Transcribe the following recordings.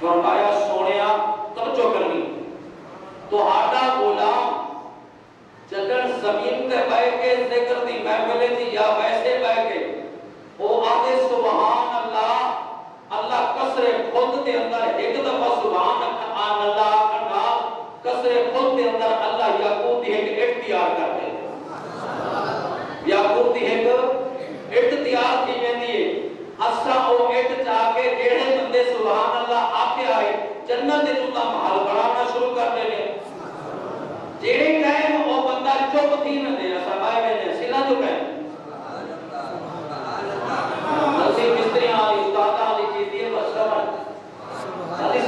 فرمایا سونیا زمین تے بیٹھ کے ذکر دی محفل تھی یا ویسے بیٹھ کے وہ آدھے سبحان اللہ اللہ کسرے خود دے اندر ایک دفعہ سبحان اللہ کھنا کسرے خود دے اندر اللہ یعقوب دی ایک اختیار کر دے یعقوب دی ایک اختیار کی ویندی ہے اسا او اٹ چاہ کے جڑے بندے سبحان اللہ آکے آئے جنت دے چوندا محل بنانا شروع کر دے نے جڑے ٹائم او بندہ چپ تھی نہ دے اسا بھائی میں سلا جو کہ نصیب مستری والی استاد والی چیز یہ بس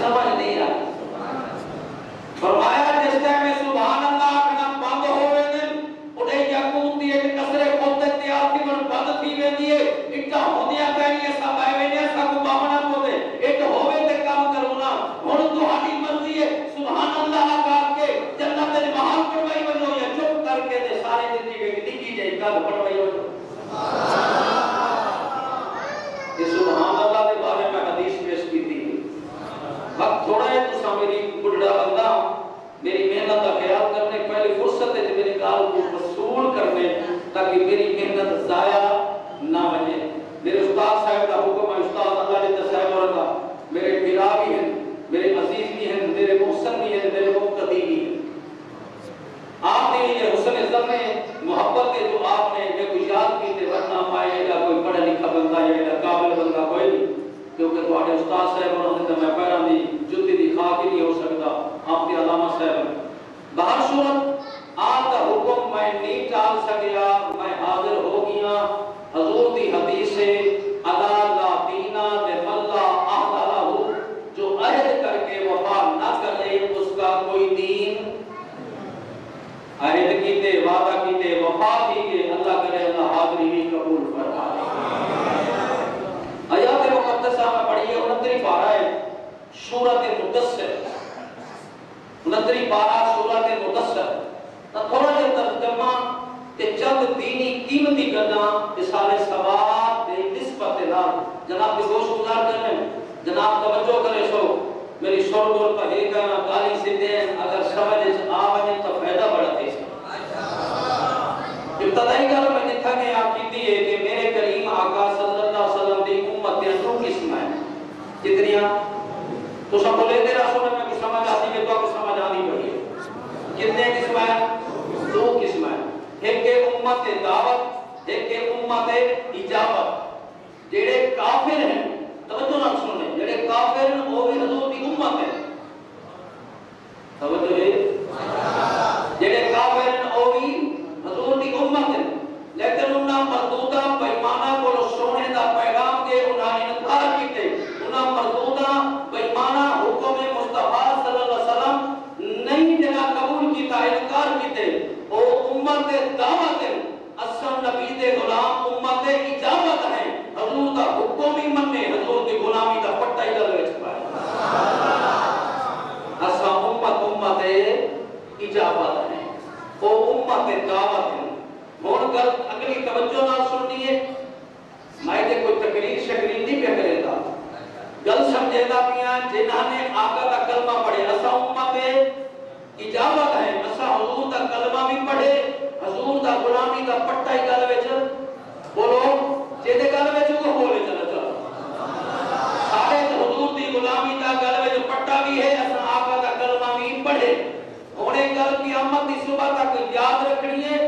سمجھ نہیں رہا فرمایا جس ٹائم میں سبحان اللہ کنا بند ہوئے دن اٹھے یعقوب دی ایک کسرے خود تیار تھی من بند تھی ویندی ہے اٹھا ہوندیاں کہنی سب آئے ویندی سا کو باونا کو دے ایک ہوئے تے کام کرونا ہن تہاڈی مرضی ہے سبحان اللہ کہہ کے جنت دے محل پڑوائی ونجو یا چپ کر کے تے ساری زندگی کی لکھی جائے گل پڑوائی ونجو یہ سبحان اللہ دے بارے میں حدیث پیش کی تھی وقت تھوڑا ہے تو میری بڑھڑا بندہ میری محنت کا خیال کرنے پہلی فرصت ہے میری کال کو وصول کرنے تاکہ میری محنت ضائع نہ بنے میرے استاد صاحب کا حکم ہے استاد اللہ نے صاحب اور کا میرے بھرا بھی ہیں میرے عزیز بھی ہیں میرے محسن بھی ہیں میرے مقتدی بھی ہیں آپ نے یہ حسن عزت میں محبت ہے جو آپ نے یہ کوئی یاد کی تھے ورنہ پائے گا کوئی پڑھا لکھا بندہ یا قابل بندہ کوئی نہیں کیونکہ تواڈے استاد صاحب انہوں نے میں پیرا دی جُتی دی خاک نہیں ہو سکتا آپ کے علامہ صاحب بہر صورت آپ کا حکم میں نہیں ٹال سکیا میں حاضر ہو گیا حضور دی حدیث سے الا لا دینا لملا عہد لہ جو عہد کر کے وفا نہ کرے اس کا کوئی دین عہد کیتے وعدہ کیتے وفا کیتے اللہ کرے اللہ حاضری بھی قبول فرمائے آیات مقدسہ میں پڑھیے 29 پارہ ہے سورۃ مدثر 29 پارہ سورۃ مدثر تھوڑا جا ترجمہ تے چند دینی قیمتی گلاں اصال ثواب دے نسبت نال جناب کے گوش گزار کرنے جناب توجہ کرے سو میری شور بول کا ہے کہ گالی سے دین اگر سمجھ آ وجے تو فائدہ بڑا تھی ابتدائی گل میں جتھا کہ آپ کیتی ہے کہ میرے کریم آقا صلی اللہ علیہ وسلم دی امت دے دو قسم ہیں کتنیاں تو سب کو لیتے رسول میں کچھ سمجھ آتی ہے تو آپ کو سمجھ آنی پڑی ہے کتنے قسم ہیں دو قسم ہیں ایک کہ امت دعوت ایک کہ امت اجابت جڑے کافر ہیں توجہ نہ سنیں جڑے کافر ہیں وہ بھی حضور کی امت ہے توجہ ہے جڑے کافر ہیں وہ بھی حضور کی امت ہے لیکن انہاں مردودہ بیمانہ کو سونے دا پیغام کے انہاں انکار کیتے انہاں مردودہ بیمانہ حکم مصطفیٰ صلی اللہ علیہ وسلم نہیں جنا قبول کیتا انکار کیتے او امت دعوت ہے اصل نبی دے غلام امت اجابت ہے حضور دا حکم ہی مننے حضور دی غلامی دا پٹا ہی گل وچ پائے اصل امت اجابت ہے او امت دعوت ہے ہون گل اگلی توجہ نہ سننی ہے میں تے کوئی تقریر شکرین نہیں پہ کرے گا گل سمجھے گا پیا جنہاں نے آقا کا کلمہ پڑھے اسا امت اجابت ہے اسا حضور دا کلمہ بھی پڑھے حضور دا غلامی دا پٹا ہی گل وچ بولو جے دے گل وچ کو بولے چلا سارے حضور دی غلامی دا گل وچ پٹا بھی ہے اسا آقا دا کلمہ بھی پڑھے ہونے گل قیامت دی صبح تک یاد رکھنی ہے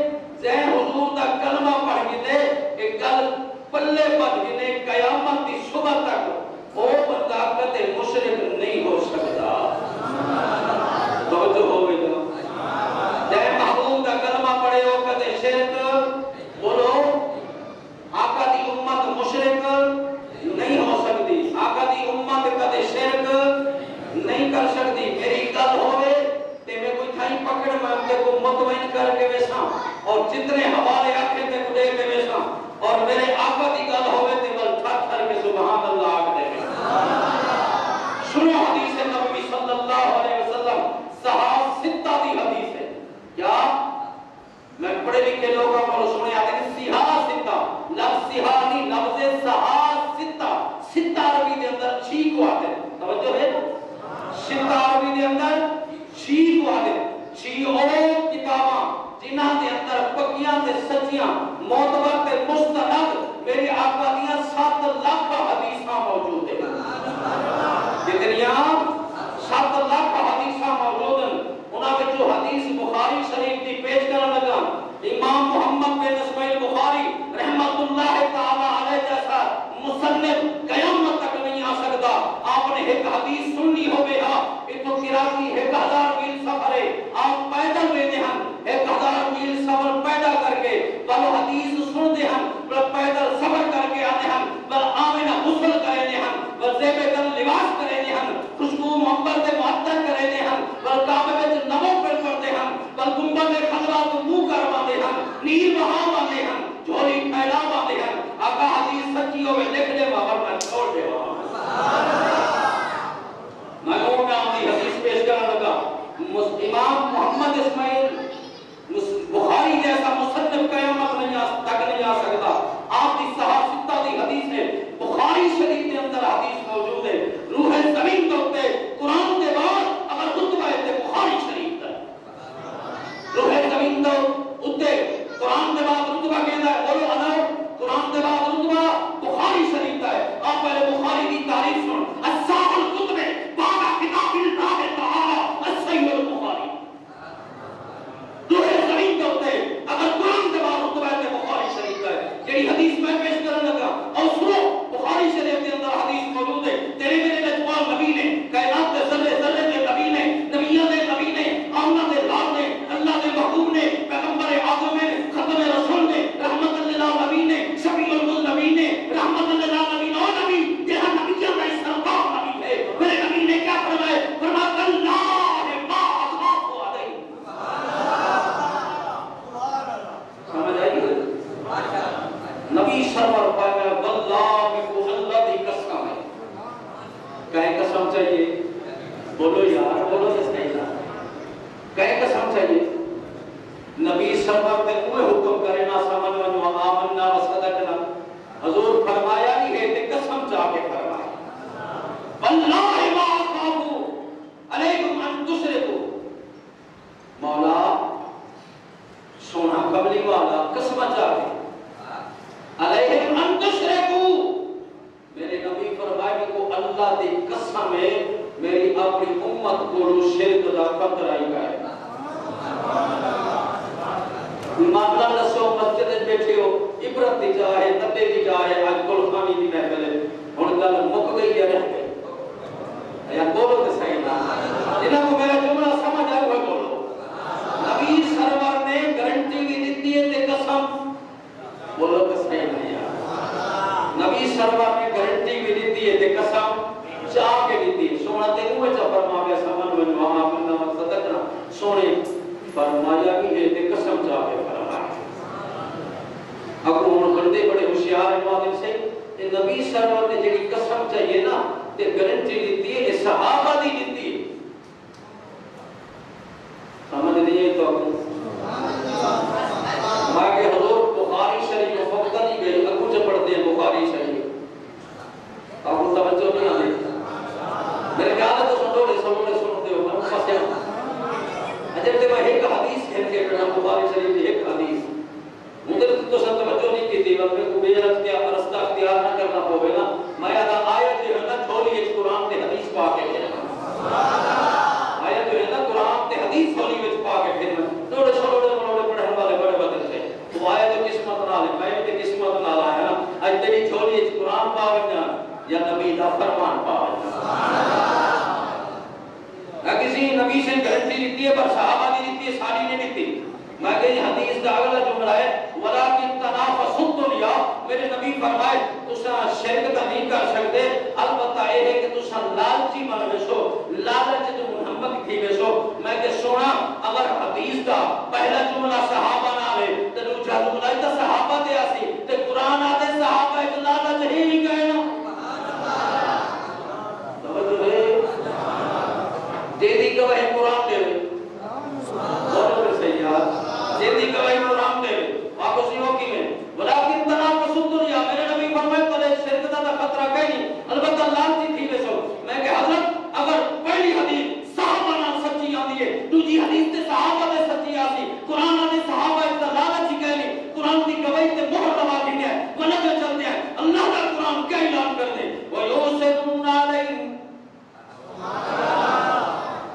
ذہن حضور دا کلمہ پڑھ کے دے ایک گل پلے پڑھ کے قیامت دی صبح تک وہ بندہ کتے مشرک نہیں ہو سکتا توجہ ہوئے گا جے محبوب دا کلمہ پڑھے ہو کتے شرک بولو آقا دی امت مشرک نہیں ہو سکتی آقا دی امت کتے شرک نہیں کر سکتی میری گل ہوئے تے میں کوئی تھائی پکڑ میں اپنے کو مطمئن کر کے ویسا اور جتنے حوالے آکھے تے کو دے کے ویسا اور میرے آقا دی گل ہوئے تے بل تھر تھر کے سبحان اللہ آکھ دے سنو حدیث نبی صلی اللہ علیہ وسلم صحاب ستہ دی حدیث ہے کیا میں پڑھے لکھے لوگوں کو سنے آتے ہیں سیحا ستہ لفظ سیحا نہیں لفظ صحاب ستہ ستہ عربی دے اندر چھی کو آتے ہیں توجہ ہے ستہ عربی دے اندر چھی کو آتے ہیں چھی او کتاباں جنہاں دے اندر امام محمد اسماعیل بخاری جیسا مصنف قیامت تک نہیں آ سکتا. آپ کی صحاح ستہ دی حدیث ہے, بخاری شریف کے اندر حدیث موجود ہے. روح زمین کے اوپر قرآن کے بعد اگر رتبہ ہے تو بخاری شریف کا. روح زمین کے اوپر قرآن کے بعد رتبہ کہتا ہے, بولو انو قرآن کے بعد رتبہ بخاری شریف کا ہے. آپ پہلے بخاری کی تعریف سن, اصحاب الکتب بعد کتاب اللہ تعالی الصحیح البخاری. روح زمین کے اوپر اگر قرآن کے بعد رتبہ ہے تو بخاری شریف کا ہے. یہی حدیث میں پیش کرنے لگا اور سنو, بخاری شریف کے اندر حدیث موجود ہے. تیرے میرے لجپال نبی نے, کائنات کے ذرے ذرے کے نبی نے, نبیوں کے نبی نے, آمنہ کے لال نے, اللہ کے محبوب نے, پیغمبر اعظم نے, ختم رسول نے, رحمت اللہ نبی نے, شفیع المذنبی نے, رحمت اللہ نبی نے, اور نبی جہاں نبیوں کا سرکار نبی ہے, میرے نبی نے کیا فرمایا؟ فرمایا اللہ ما اخاف علیہ. سمجھ آئی؟ نبی سرور پایا واللہ میں کو اللہ دی قسم ہے. کہیں قسم چاہیے؟ بولو یار, بولو جس نہیں نا. کہیں قسم چاہیے؟ نبی سرور نے کوئی حکم کرے نہ سمجھ ونو آمنا وصدقنا. حضور فرمایا نہیں ہے کہ قسم چاہ کے فرمایا واللہ ما اخاف علیکم ان تشرکوا. مولا سونا قبلی والا قسم چاہ کے علیہم ان تشرکوا, میرے نبی فرمائے کو اللہ دی قسم ہے میری اپنی امت کو شرک دا خطرہ ہی ہے. معاملہ دسو, مسجد بیٹھے ہو, عبرت دی جائے, تبے دی جائے, آج گل خانی دی محفل ہے, ہن گل مک گئی ہے, رہ گئی یا بولو تے صحیح نا. جنہاں کو میرا جملہ سمجھ آئے وہ بولو. نبی سرور نے گارنٹی بھی دیتی ہے تے قسم, بولو تے صحیح نا یار. نبی سرور نے گارنٹی بھی دیتی ہے تے قسم چاہ کے دیتی ہے. سونا تے اوے چا فرمایا سمن میں وہاں بندہ صدقنا, سونے فرمایا بھی ہے تے قسم چاہ کے فرمایا. اب ہن بندے بڑے ہوشیار ہیں معلوم سے, کہ نبی سرور نے جڑی قسم چاہیے نا تے گارنٹی دیتی ہے, صحابہ دی دیتی ہے. سمجھ نہیں ہے تو کہ حضور بخاری شریف وقت نہیں گئے, اگو سے پڑھتے ہیں بخاری شریف. آپ کو توجہ نہیں آتی میرے خیال ہے تو سنتے ہو میں پاسے اجر تے میں ایک حدیث کہہ کے پڑھا بخاری شریف کی ایک حدیث مجھے تو سب توجہ نہیں کی تھی, میں کو بے رستہ اختیار نہ کرنا پوے نا. میں ادا آیت جو ہے نا چھوڑی ہے قرآن تے حدیث پا کے پھر آیت جو ہے نا قرآن تے حدیث چھوڑی وچ پا کے پھر تھوڑے پڑھن والے بڑے بدل سے وہ آیت تو قسمت نال ہے, میں تے قسمت نال آیا نا. اج تیری چھوڑی وچ قرآن پا وجنا یا نبی دا فرمان پا وجنا. کسی نبی سے گارنٹی دیتی ہے پر صحابہ دی دیتی ہے, ساری نہیں دیتی. میں کہ حدیث دا اگلا جملہ ہے ولکن تنافسوا الدنیا. میرے نبی فرمائے تساں شرک تے نہیں کر سکتے, البتہ یہ ہے کہ تساں لالچی بن ویسو, لالچ تو محمد تھی ویسو. میں کہ سونا اگر حدیث دا پہلا جملہ صحابہ نال ہے تے دوسرا جملہ تے صحابہ دے اسی تے قرآن آتے صحابہ ایک لالچ ہی نہیں کہنا. توجہ ہے جیدی گواہی قرآن دے بولو پھر صحیح یار, جیدی گواہی قرآن دے واپس نہیں ہوگی میں. ولیکن تنافسوا الدنیا, میرے نبی فرمائے تلے شرک دا خطرہ کہیں نہیں, البتہ لالچی تھی ویسو. میں کہ حضرت اگر پہلی حدیث صحابہ نال سچی آتی ہے, دوسری حدیث تے صحابہ دے سچی آتی, قرآن دے صحابہ اس دا لالچ ہی کہیں نہیں, قرآن دی گواہی تے مہر لگا کے ہے ولگ چلتے ہیں. اللہ کا قرآن کیا اعلان کر دے وَيُوسِرُونَ عَلَيْهِمْ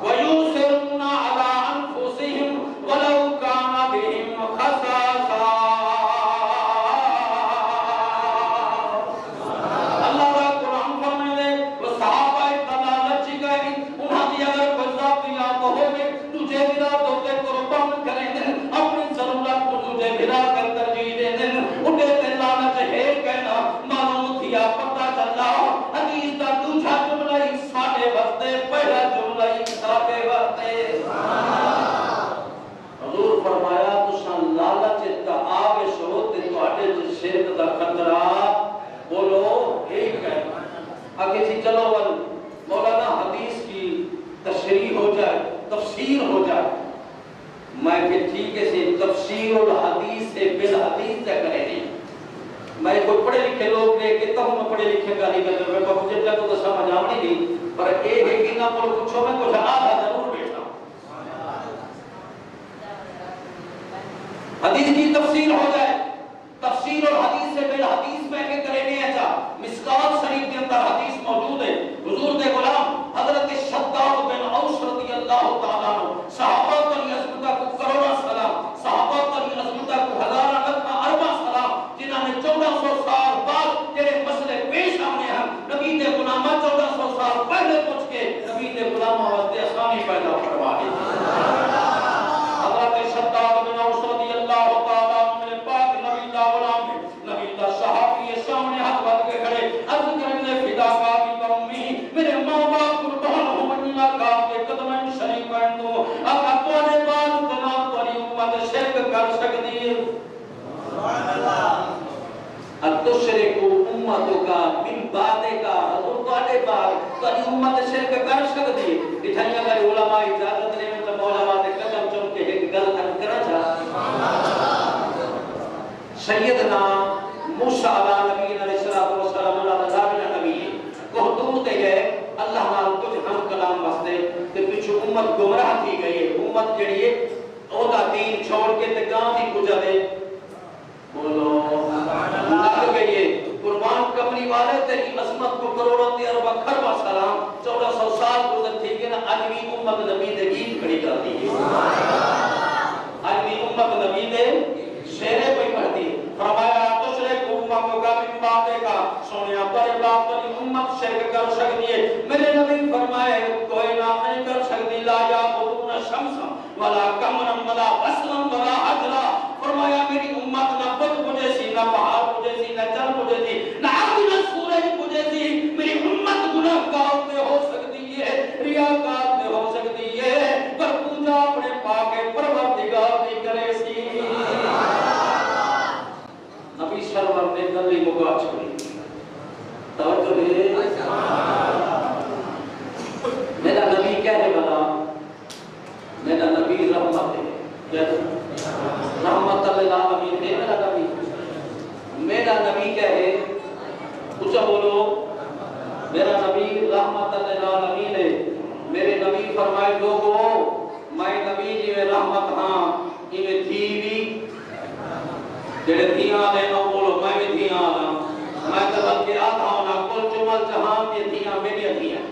وَيُوسِرُونَ عَلَىٰ أَنفُسِهِمْ وَلَوْ كَانَ بِهِمْ خَصَاصَةٌ. اللہ کا قرآن فرمائے دے وہ صحابہ دلالت چکائی انہاں دی اگر کوئی ذاتیات ہوگی تجھے بلا دوتے قربان کریں دیں, اپنی ضرورت کو تجھے بلا کر ترجیح دے دیں. انہیں دلالت ہے کہنا معلوم کیا پتہ چلا حدیث دا دوسرا جملہ ہی ساڑھے وقتے, پہلا جملہ ہی ساڑھے وقتے. حضور فرمایا تساں لالچ دا آوے سو تے تواڈے وچ شرک دا خطرہ بولو ایک ہے. آگے جی چلو مولانا حدیث کی تشریح ہو جائے, تفسیر تفسیر ہو جائے میں کہ ٹھیک ہے سے تفسیر الحدیث سے بالحدیث سے کرے نہیں میں کوئی پڑھے لکھے لوگ نے کہتا ہوں میں پڑھے لکھے کا نہیں کرتا میں مجھے جب تو سمجھ آمنی نہیں پر ایک ہے کہ نہ پر کچھو میں کچھ آدھا ضرور بیٹھا حدیث کی تفسیر ہو جائے تفسیر اور حدیث سے بالحدیث میں کہ کرے نہیں ایسا مسکات شریف کے اندر حدیث موجود ہے حضور دے غلام حضرت شداد بن اوس رضی اللہ تعالیٰ عنہ صحابہ کی عظمتہ کو کروڑا سلام صحابہ کی عظمتہ کو ہزارہ لکھا اربع سلام جنہاں نے 1400 سال بعد جڑے مسئلے پیش آنے ہیں نبی دے غلامہ 1400 سال پہلے پہنچ کے نبی دے غلامہ واسطے آسانی پیدا فرمائے حضرت شداد بن اوس رضی اللہ تعالیٰ عنہ میرے پاک نبی دا غلام ہے نبی دا صحابی سامنے ہاتھ بن کے کھڑے عرض کرنے فدا کا بھی قومی میرے ماں باپ قربان ہو منی آقا کے قدمین شریف دو آقا توڑے بعد تناب توڑی امت شرک کر سکتی ہے سبحان اللہ اتشرکو امتوں کا من باتیں کا حضور توڑے بعد توڑی امت شرک کر سکتی ہے اتھائیاں کا علماء اجازت لے میں تو علماء دے قدم چم کے ایک گل کرنا چاہا سیدنا موسیٰ علیہ نبی علیہ السلام اللہ تعالیٰ نبی کو دور دے گئے اللہ نال کچھ ہم کلام واسطے کہ پیچھو امت گمراہ تھی گئی امت جڑی ہے او دا دین چھوڑ کے تے گاں دی پوجا دے بولو لگ گئی ہے قربان کمری والے تیری عظمت کو کروڑوں تے اربع خربہ سلام 1400 سال گزر تھی کہ نا اج بھی امت نبی دے گیت کھڑی کر دی ہے اج بھی امت نبی دے شعریں پہ پڑھتی ہے فرمایا تشرک امت کا من باتیں کا سونیا پر بات پر امت شرک کر سکتی ہے میرے نبی فرمائے کوئی نہ نہیں کر سکتی لا یعبدون الشمس ولا قمرا ولا بصرا ولا حجرا فرمایا میری امت نہ بت مجھے سی نہ پہاڑ مجھے سی نہ چل مجھے سی نہ آگ نہ سورج مجھے سی میری امت گناہگار میں ہو سکتی ہے ریاکار میں ہو سکتی ہے پر پوجا اپنے پاک پروردگار نہیں کرے سی نبی سرور نے گلی مگا چھوڑی توجہ ہے میرا نبی کیا ہے بلا میرا نبی رحمت ہے رحمت للعالمین ہے میرا نبی میرا نبی کیا ہے اچھا بولو میرا نبی رحمت للعالمین ہے میرے نبی فرمائے لوگو میں نبی جی میں رحمت ہاں انہیں تھی بھی جڑے دھیاں آلے نو بولو میں بھی دھیاں آلہ میں تبت کے آدھا ہونا کل چمل جہان کے دھیاں میری دھیاں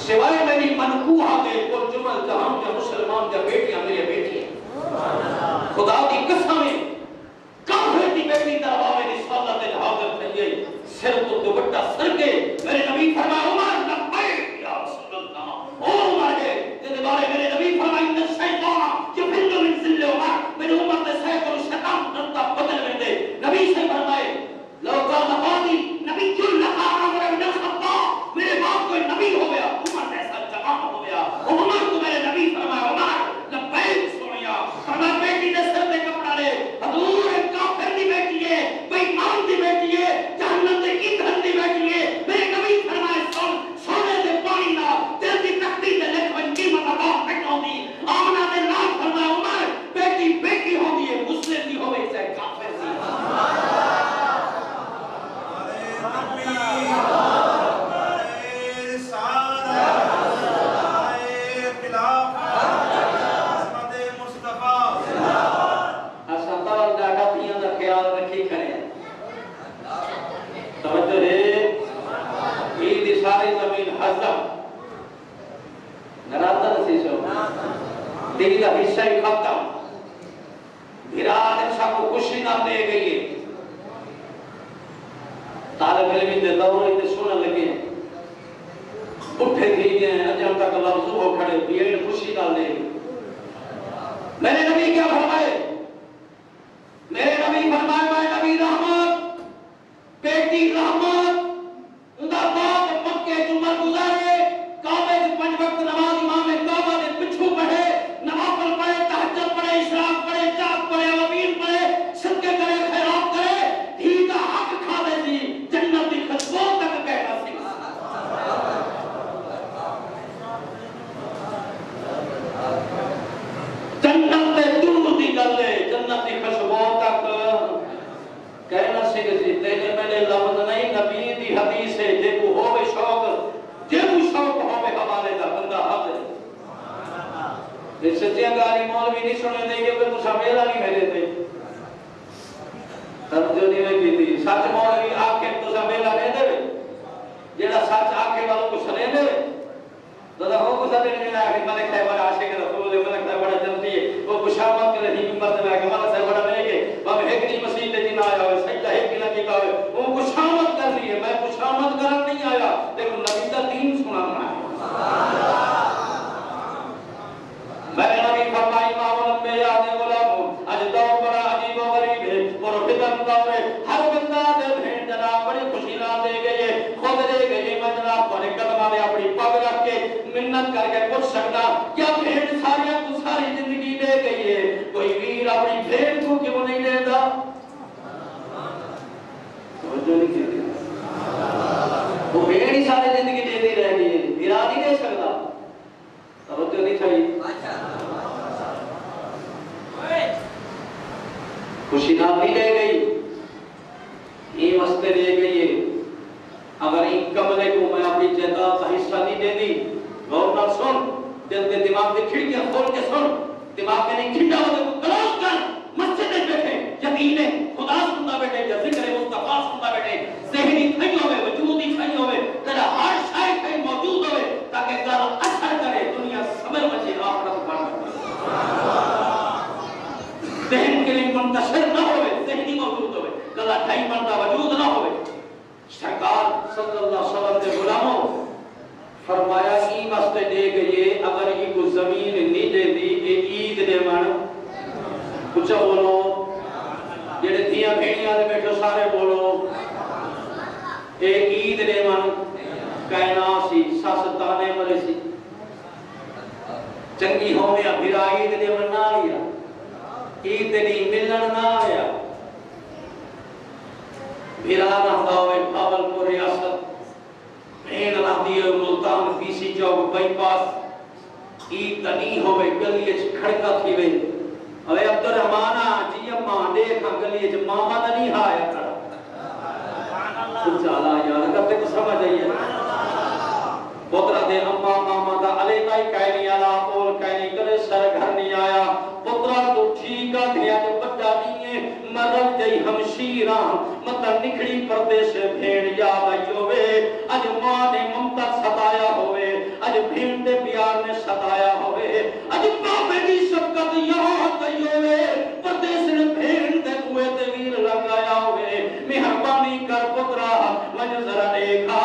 سوائے میری منقوحہ دے کل چمل جہان کے مسلمان کے بیٹیاں میری بیٹیاں خدا دی قسمیں کافر دی بیٹی دربا میں رسالت حاضر تھئیے سر تو دوبٹا سر کے میرے نبی فرمائے عمر لبیک یا رسول اللہ او عمر ہے جنہے بارے میرے نبی فرمائے ان الشیطان یفلو من ذل عمر میرے عمر نے سیک اور شیطان نرطا بدل میں دے نبی سے فرمائے لو کان قاضی نبی جل لقا عمر بن الخطاب میرے باپ کوئی نبی ہو گیا عمر جیسا جوان ہو گیا عمر کو میرے نبی فرمائے عمر لبیک سنیا فرمائے بیٹی نے سر میں کپڑا لے حضور ایک کافر دی بیٹی ہے بے ایمان دی بیٹی ہے جہنم دے ایندھن دی بیٹی ہے میرے نبی فرمائے سن سونے دے پانی نہ دل دی تختی تے لکھ ون قیمت ادا کٹوں دی آمنہ دے نام فرمائے عمر بیٹی بیٹی ہوندی ہے مسلم دی ہوئے چاہے کافر دی دیدہ حصہ ہی ختم بھیرات انسا کو خوشی نہ دے گئی طالب علمی دے دورے دے سنن لگے اٹھے تھی گئے اجام تک لفظ ہو کھڑے بیئے خوشی نہ دے میرے نبی کیا فرمائے میرے نبی فرمائے میں نبی رحمت بیٹی رحمت اندہ باپ مکہ جمعہ گزارے کعبے سے 5 وقت نماز امام کعبہ نے پچھو پڑھے نوافل پڑھے تہجد پڑھے اشراق پڑھے چاک پڑھے وبین پڑھے صدقے کرے خیرات کرے دھی کا حق کھا دے سی جنت دی خطبوں تک کہنا سی سچیاں گالی مولوی نہیں سنے دے کہ تو سمیلا نہیں میرے تھے توجہ نہیں ہوئی کی تھی سچ مولوی آکھے تو سمیلا نہیں دے جیڑا سچ آکھے والوں کو سنے دے دادا وہ کو سنے نہیں آکھے ملک صاحب عاشق رسول ہے ملک صاحب بڑا جنتی ہے وہ خوشامد کے رہی ممبر سے آکے ملک صاحب بڑا لے کے باب ہیکری مسیح تے جن آیا ہوئے سجدہ ہیکری نہ کیتا ہوئے وہ خوشامد کر رہی ہے میں خوشامد کرن نہیں آیا لیکن نبی کا دین سنانا ہے میں نبی فرمائی معاملت میں یاد غلام اج دور بڑا عجیب و غریب ہے اور فتن دور ہے ہر بندہ دے بھین جناب بڑی خوشی نہ دے گئے خود دے گئے میں جناب بڑے قدمہ میں اپنی پگ رکھ کے منت کر کے پوچھ سکتا کیا بھین ساریاں کو ساری زندگی دے گئی ہے کوئی ویر اپنی بھین کو کیوں نہیں دے دا توجہ نہیں کی وہ بھین ہی ساری زندگی دے دی رہ گئی ہے ویرا نہیں دے سکتا توجہ نہیں چاہیے خوشی نہ بھی لے گئی یہ واسطے لے گئی ہے اگر ایک کمرے کو میں اپنی جائیداد کا حصہ نہیں دے دی غور نہ سن دل کے دماغ کی کھڑکیاں کھول کے سن دماغ میں نہیں کھڑا ہوتے کو کلوز کر مسجد میں بیٹھے یقین خدا سنتا بیٹھے یا ذکر مصطفیٰ سنتا بیٹھے ذہنی کھائی ہوئے وجودی کھائی ہوئے تیرا ہر شاید کھائی موجود ہوئے تاکہ کل اثر کرے دنیا صبر بچے آخرت بن ذہن کے لیے منتشر نہ ہوئے ذہنی موجود ہوئے کل اٹھائی بنتا وجود نہ ہوئے سرکار صلی اللہ علیہ وسلم کے غلاموں فرمایا ای واسطے دے گئے اگر یہ کو زمین نہیں دے دی اے عید دے من کچھ بولو جڑے دھیاں بھیڑیاں دے بیٹھو سارے بولو اے عید دے من کہنا سی ساس تانے مرے سی چنگی ہویا بھرا عید دے من نہ آیا عید دی ملن نہ آیا بھرا نہ ہوئے بھاول کو ریاست بھین نہ دیئے ملتان پی سی چوک بائی پاس عید نہیں ہوئے گلیے کھڑکا تھی وے اوے عبدالرحمانہ جی اماں دیکھا گلیے ماما نہ نہیں آیا کھڑا چالا یار کرتے کو سمجھ آئیے پترہ دے اماں ماما دا علی تائی کہنی آلا پول کہنی کرے سر گھر نہیں آیا پترہ تو ٹھیکا دیا جو بڑا نہیں ہے مرد جائی ہمشیران مطلب نکھڑی پردے سے بھیڑ یاد آئی ہوئے اج ماں نے ممتا ستایا ہوئے اج بھیڑ دے پیار نے ستایا ہوئے اج باپے دی شبکت یاد آئی ہوئے پردے سے بھیڑ دے کوئے دے ویر لگایا ہوئے مہربانی کر پترہ مجھ ذرا دیکھا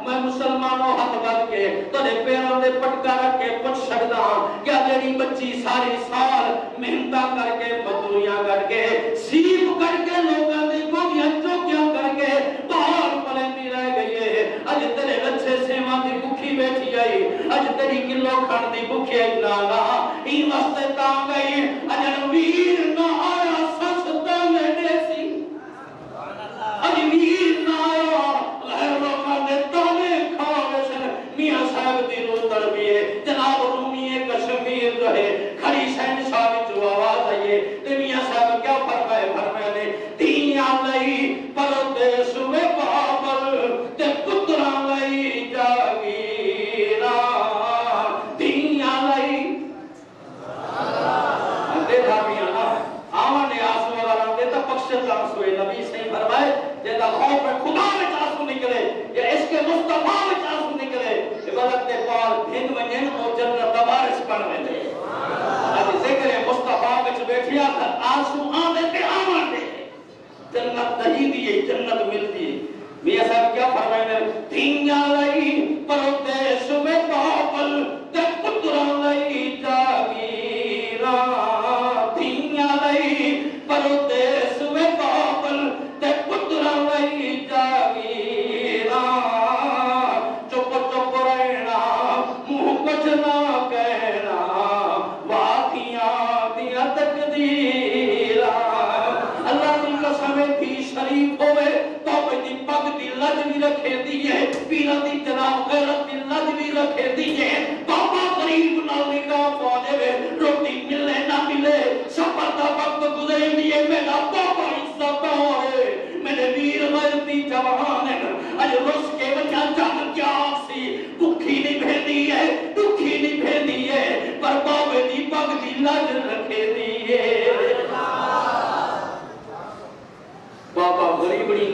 میں مسلمانوں ہاتھ بد کے تڑے پیروں دے پٹکا رکھ کے پچھ سکتا کیا جڑی بچی ساری سال محنتہ کر کے مزدوریاں کر کے سیب کر کے لوگاں دے گوڑیاں چوکیاں کر کے باہر پلندی رہ گئی ہے اج تیرے اچھے سیواں دی بکھی بیٹھی آئی اج تیری کلو کھڑ دی بکھی آئی نانا ای واسطے تاں گئی اج ویر نہ آیا سس تانے دیسی اج ویر نہ آیا غیر لوگاں دے تانے کھاوے سن میاں صاحب دی رو تربیے جناب رومی کشمیر جو ہے کھڑی شہنشاہ وچ آواز آئیے تے میاں صاحب کیا فرمائے نے دھیاں لئی پردیس میں بابل تے پتراں لئی جاگیراں دھیاں لئی دیکھا میاں نا آمن آسو والا دے تا بخشت آسوئے نبی صحیح فرمائے جیتا خوف خدا میں آسو نکلے یا اس کے مصطفیٰ میں آسو نکلے عبادت دے پار بھین ونین اور جنت دبارش پڑھ میں دے ذکر مصطفیٰ وچ بیٹھیا تھا آنسو آنے تے آمن دے جنت نہیں دیئے جنت ملتی ہے میاں صاحب کیا فرمائے نے دھیاں لئی پردیس میں بابل تے پتراں لئی جاگیراں دھیاں لئی پردیس میں بابل تے پتراں لئی جاگیراں چپ چپ رہنا منہ کچھ نہ کہنا اللہ کی قسم بھی شریف ہوئے تو دی پگ دی لج بھی رکھے دیئے پیرہ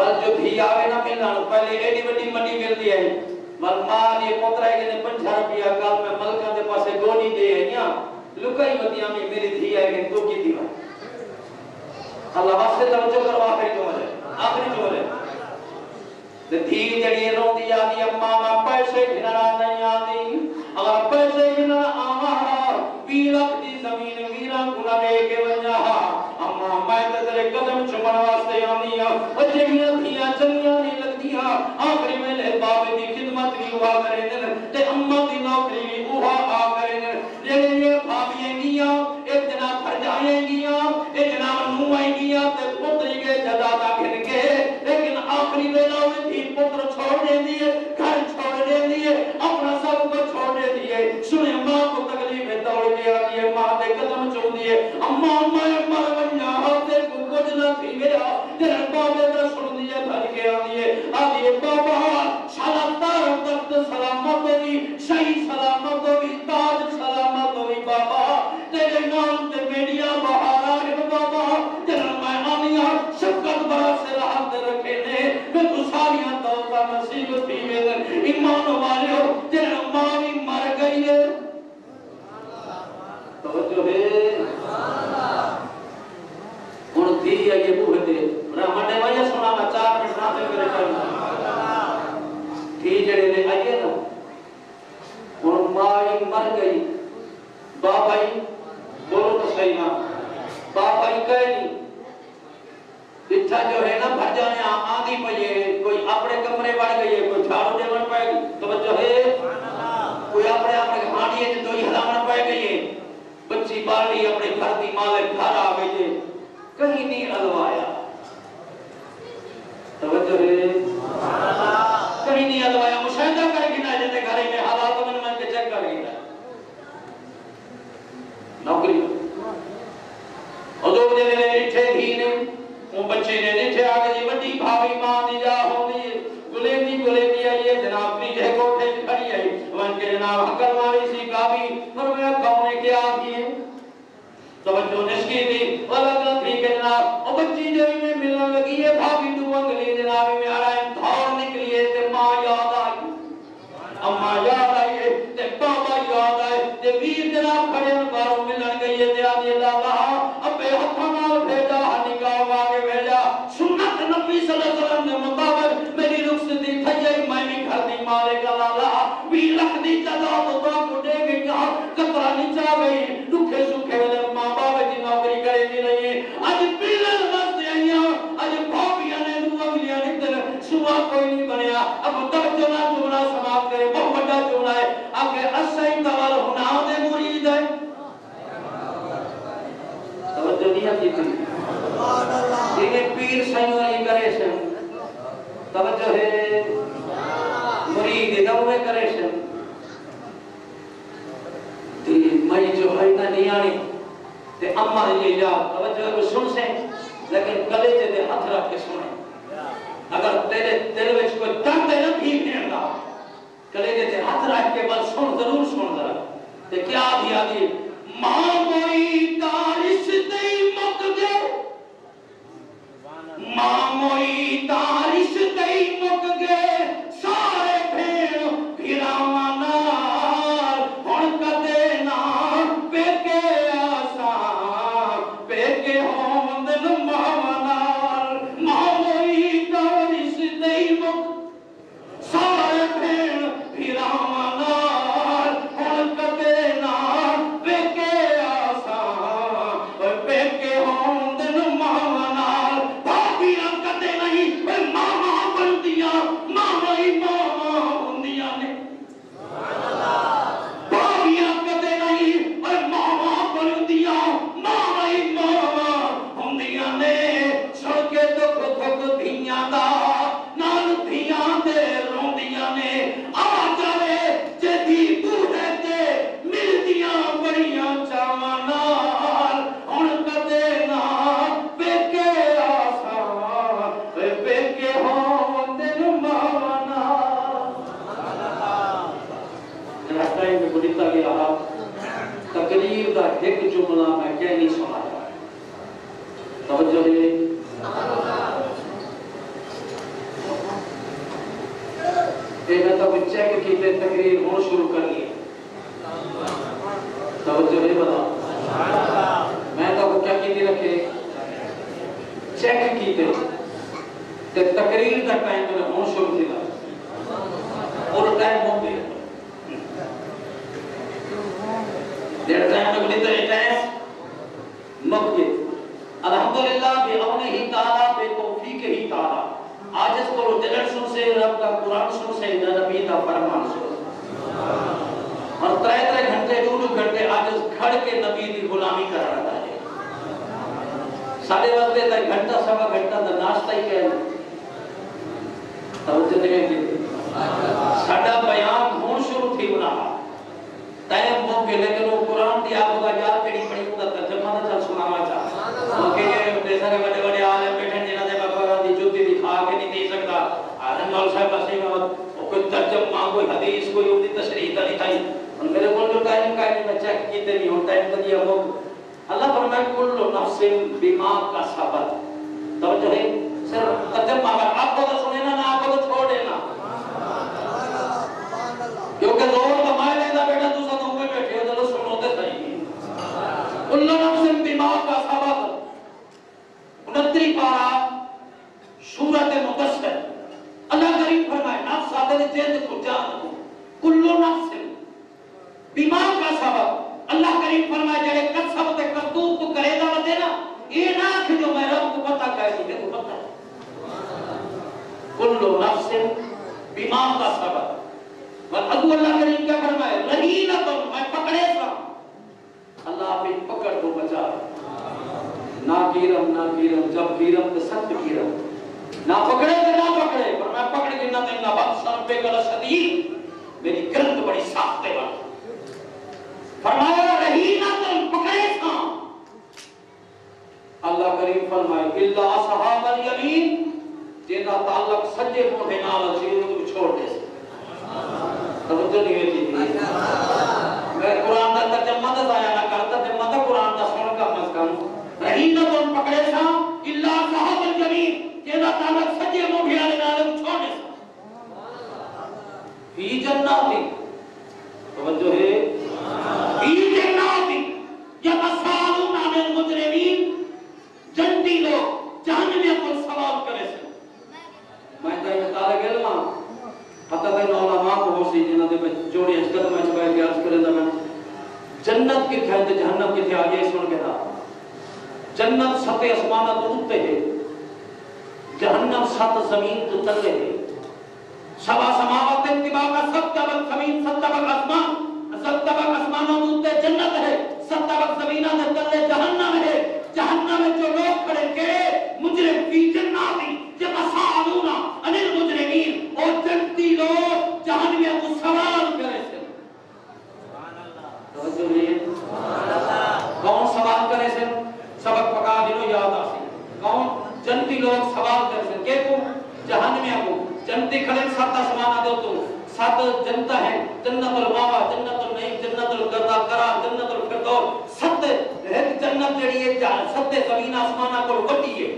بل جو بھی آوے نہ ملنا پہلے ایڈی وڈی منی ملتی ہے بل ماں یہ پوترا ہے کہ 5 روپیہ کال میں ملکہ دے پاسے گونی دے ہیں یا لکائی مدیاں میں میری دھی ہے کہ تو کی دیوان اللہ واسطے توجہ کرو آخری جملے دھی جڑی رو دی آدھی اماں میں پیسے گھنرا نہیں آدھی اگر پیسے گھنرا آمہا 20 لاکھ دی زمین ویران گناہ دے کے ونجا اماں میں تیرے قدم چمن واسطے آنی بچیاں دھیاں چنیاں نہیں لگتی آخری میں لے بابے دی خدمت بھی ہوا کرے تے اماں دی نوکری بھی ہوا آ کرے یہ بھابیاں گیاں ایک جناب بھر جائیں گیاں ایک جناب نوائیں گیاں تے پتری کے جدادہ گھن کے لیکن آخری ویلا ہوئی تھی پتر چھوڑ دے دیئے گھر چھوڑ دے دیئے اپنا سب کو چھوڑ دے دیئے سنے ماں کو تکلیف دوڑ کے آئیے ماں دے قدم چھوڑ دیئے اماں میں مر ونیا ہاتھے کو کچھ نہ تھی میرا تیرے بابے کا سن دیئے بھج کے آئیے بابا شالا تار تخت سلامت ہوئی شہی سلامت ہوئی تاج سلامت ہوئی بابا تیرے نام تے میڈیا بہارا ہے بابا تیرے میں آنیا شکت برا سے راحت رکھے نے میں تو ساریاں توبہ نصیب تھی میرے ایمان والے ہو تیرے ماں بھی مر گئی ہے توجہ ہے ان تھی یہ بوہ دے رحمت وجہ سنا میں 4 منٹ رہتے کرے کرنا تھی جڑے نے آئیے نا ان ماں مر گئی بابائی بولو تو صحیح نا بابائی کہے نہیں اتھا جو ہے نا بھر جانے آدھی پہیے کوئی اپنے کمرے بڑھ گئی ہے کوئی جھاڑو دے بن پائے گی توجہ ہے کوئی اپنے گھانڈی ہے جو ہی ہلاون پائے گئی ہے بچی بالی اپنے گھر دی مالک گھر آ گئی ہے کہیں نہیں علوایا توجہ ہے کہیں نہیں علوایا مشاہدہ کر گنا جاتے گھرے میں حالات من کے چیک کر گنا نوکری اور دو دے لے اٹھے ہی نے وہ بچے نے نیچے آگے جی بڑی بھاوی ماں دی جا ہوندی گلے دی آئیے جناب اپنی جہ کوٹھے کھڑی آئی وہاں کے جناب حقل ماری سی کابی فرمایا کھونے کیا آگی توجہ نشکی دی ولگا تھی کہ جناب وہ بچی جو میں ملنے لگی ہے بھاوی دو انگلی جناب میں آ رہا ہے دھور نکلی ہے تے ماں یاد آئی اماں یاد آئی ہے تے بابا یاد آئے تے ویر جناب کھڑے باروں ملن گئی ہے تے آدھی اللہ ابے ہتھاں بھیجا نکاح آگے بھیجا سنت نبی صلی اللہ علیہ وسلم نے مطابق میری رخصتی تھئی میں بھی گھر دی مالک اللہ وی لکھ دی جزا تو کو دے گئی قطرہ نیچا گئی دکھے سکھے والے ماں باپ کی نوکری کرے نہیں رہی اج پیلن واسطے آئیاں اج بھابیاں نے دو انگلیاں نکل صبح کوئی نہیں بنیا اب توجہ نہ جملہ سماعت کرے بہت بڑا جملہ ہے آگے اسائی تول ہنا دے مرید ہے توجہ نہیں ہے تھی دیکھیں پیر سائیوں نہیں کرے سن توجہ ہے مرید دوے کرے سن مائی جو ہے نا نہیں آنی تے اممہ یہ جا توجہ کو سن سے لیکن کلیجے دے ہاتھ رکھ کے سنے اگر تیرے دل وچ کوئی درد ہے نا بھی پھیڑ دا کلیجے دے ہاتھ رکھ کے بل سن ضرور سن ذرا تے کیا بھی آدھی ماں موئی تارش تی مک گے ماں موئی تارش تی مک گے سارے بھیڑ بھیراوانا تقریر دا ایک جملہ میں کہہ نہیں سنا توجہ ہے تقریر ہونا شروع کر لی. توجہ نہیں بتا میں تو کیا کی رکھے چیک کیتے تے تقریر کا ٹائم تو ہونا شروع تھی اور ٹائم ہو گیا دیر ٹائم میں بلی تو ٹائم مک گئے. الحمدللہ بے اون ہی تعالیٰ بے توفیق ہی تعالیٰ آج اس کو دلر سن سے رب کا قرآن سن سے نبی کا فرمان سن اور ترے گھنٹے 2 گھنٹے آج اس گھڑ کے نبی دی غلامی کر رہا ہے. ساڑھے وقتے تک گھنٹہ سوا گھنٹہ دا ناشتہ ہی کہہ توجہ نہیں کی ساڑھا بیان ہون شروع تھی بنا ٹائم ہو کے لیکن وہ قرآن دی آپ کا یاد کڑی پڑی ہوتا ترجمہ نہ چل سنانا چاہتا وہ کہ یہ دیسا کے بڑے بڑے عالم بیٹھیں جنہاں دے بقرآن دی جوتی دکھا کے نہیں دے سکتا آرن مول صاحب بسی میں کوئی ترجمہ کوئی حدیث کوئی اردی تشریح نہیں تھا اور میرے کول جو ٹائم میں چیک کیتے نہیں ہوں ٹائم تک یہ ہم اللہ فرمائے کل نفس بما کسبت توجہ ہے صرف ترجمہ اگر آپ کو تو سنے نا آپ کو تو چھوڑ دینا کیونکہ زور تو مائے لینا بیٹا تو ساتھ ہوئے بیٹھے ہو تو سنو دے صحیح کل نفس بما کسبت 29 پارہ سورۃ مدثر اللہ کریم فرمائے نفس آدھے جلد کو جان کو کل نفس بما کسبت اللہ کریم فرمائے جڑے کسب تے کرتوت تو کرے دا وتے نا یہ نہ کہ جو میں رب کو پتہ کہے نہیں کو پتہ کل نفس بما کسبت ورحمۃ اللہ کریم کیا فرمائے رہینہ تو میں پکڑے تھا اللہ اپنی پکڑ کو بچا نہ گیرم جب گیرم تو سخت گیرم نہ پکڑے تو نہ پکڑے پر میں پکڑ کے نہ تنگا بات سر پہ گلہ شدید میری گرد بڑی ساختے بات فرمایا رہینہ تم پکڑے تھا اللہ کریم فرمائے اللہ اصحاب الیمین جینا تعلق سجے موڑے نال چیزوں کو چھوڑ دے توجہ نہیں ہوئی تھی میں قرآن کا ترجمہ دا ضائع نہ کرتا تے مدد قرآن کا سن کا مذکر رہینہ تم پکڑے تھا اللہ اصحاب الیمین جینا تعلق سجے موڑے نال چھوڑ دے فی جناتی توجہ ہے فی جناتی یتساءلون عن المجرمین جنتی لوگ جہنمیوں کو سوال کرے سے میں تو مطالعہ علماء پتہ ہے علماء کو ہو سی جنہاں دے جوڑی اجکت میں چھپائے کے عرض کرے دا میں جنت کی تھے تے جہنم کی تھے آگے سن کے دا جنت 7 اسمانہ تو اٹھتے ہیں جہنم 7 زمین تو تلے ہیں 7 سماوات اتباقہ 7 طبق زمین 7 طبق اسمان 7 طبق اسمانوں تو اٹھتے جنت ہے 7 طبق زمینہ دے تلے جہنم ہے جہنم میں جو لوگ کھڑے کے مجرم فی جناتی یتساءلون عن المجرمین اور جنتی لوگ جہنمیوں کو سوال کرے سے توجہ نہیں کون سوال کرے سے سبق پکا دنوں یاد آسی کون جنتی لوگ سوال کرے سے کہ کو جہنمیوں کو جنتی کھڑے 7 آسمانہ دو تو 7 جنتا ہے جنت الماوا جنت النعیم جنت القرار جنت الفردوس 7 ایک جنت جڑی ہے 7 زمین آسمانہ کو وڈی ہے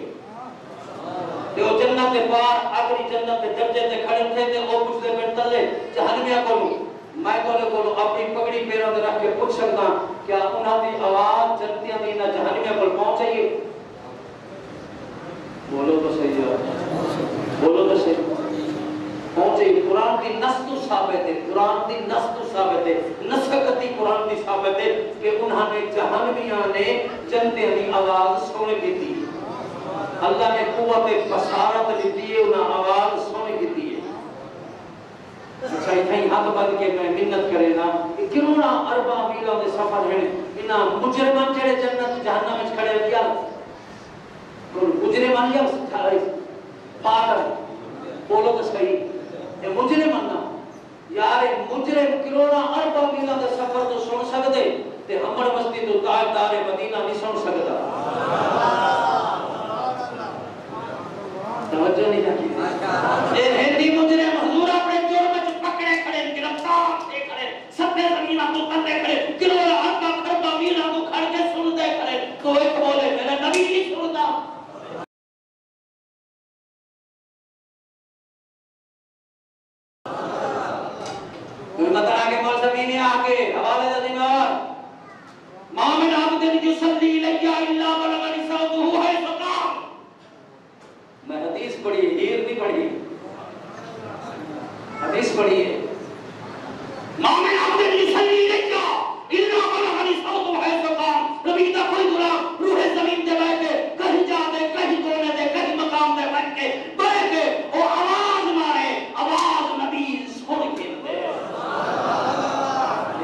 تے او جنت دے پار آخری جنت دے درجے تے کھڑے تھے تے او پچھلے پہ تلے جہنمیاں کو میں کو اپنی پگڑی پیروں تے رکھ کے پوچھ سکتا کیا انہاں دی آواز جنتیاں دی نہ جہنمیاں کو پہنچے بولو تو صحیح ہے بولو تو صحیح پہنچے قرآن کی نسل ثابت ہے قرآن کی نسل ثابت ہے نسختی قرآن کی ثابت ہے کہ انہوں نے جہنمیاں نے جنتیاں دی آواز سنے کی دی اللہ نے قوت بصارت لیتی ہے انہاں آواز سنے کی دی ہے اچھا اتھائی ہاتھ بند کے میں منت کرے نا کیوں نہ اربع میلوں دے سفر ہیں انہاں مجرمان جڑے جنت جہنم وچ کھڑے کیا مجرمان یا پاگل بولو تو صحیح یہ مجرمان نا یار مجرم کروڑا اربع میلوں دے سفر تو سن سکدے تے ہمڑ مستی تو تاجدار مدینہ نہیں سن سکدا توجہ نہیں رکھی اے ہندی مجرم حضور اپنے جرم وچ پکڑے کھڑے گرفتار تھے کھڑے 7 زمیناں تو تلے کھڑے کروڑا اربع میلوں تو کھڑ کے سنتے کھڑے تو ایک بولے میرا نبی نہیں سنتا یصلی الیہ الا بلغنی صوتہ حیث قام. میں حدیث پڑھی ہے، ہیر نہیں پڑھی، حدیث پڑھی ہے. مومن عبد یصلی الیہ الا بلغنی صوتہ حیث قام. نبی دا کوئی غلام روح زمین دے بیٹھے کہیں جا دے، کہیں کونے دے، کہیں مقام دے بیٹھ کے بیٹھ کے وہ آواز مارے، آواز نبی سن کے دے.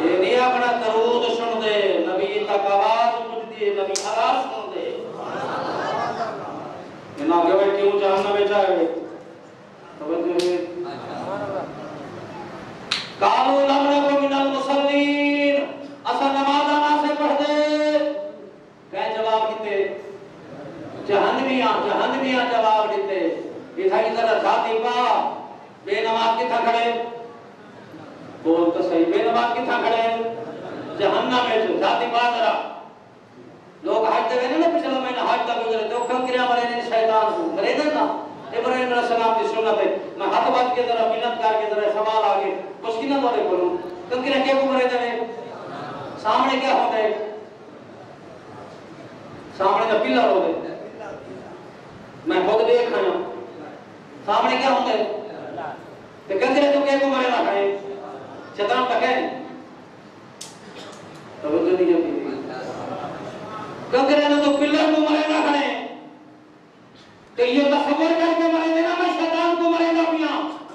یہ نہیں اپنا درود سن دے، نبی تک آواز پہنچ دی، نبی آواز سن دے. نہ کہ کیوں جہنم میں جائے. قالوا لم نكن من المصلين. اسا نماز نہ سے پڑھ دے. کہ جواب دیتے جہنمیاں جواب دیتے. ادھر ذرا ذاتی پا بے نماز کتھا کھڑے؟ بول تو صحیح، بے نماز کتھا کھڑے؟ جہنم میں جو ذاتی پا ذرا. لوگ حج دے نا پچھلا مہینہ حج کا گزرے تو کم کریا مرے نے شیطان کو مرے نا ابراہیم علیہ السلام کی سنت ہے. میں ہاتھ بات کے ذرا منت کر کے ذرا سوال آگے کچھ کی نہ بولے بولوں کم کریا کیا کو مرے دے سامنے کیا ہوتا ہے؟ سامنے کا پلر ہو گئے. میں خود دیکھ رہا ہوں سامنے کیا ہوتا ہے؟ کہ کم کریا تو کیا کو مرے نہ کھائے شیطان کا کہے توجہ نہیں جاتی. کنکرے نے تو پلر کو مرے نہ کھڑے کہ یہ تصور کر کے مرے دینا میں شیطان کو مرے نہ پیا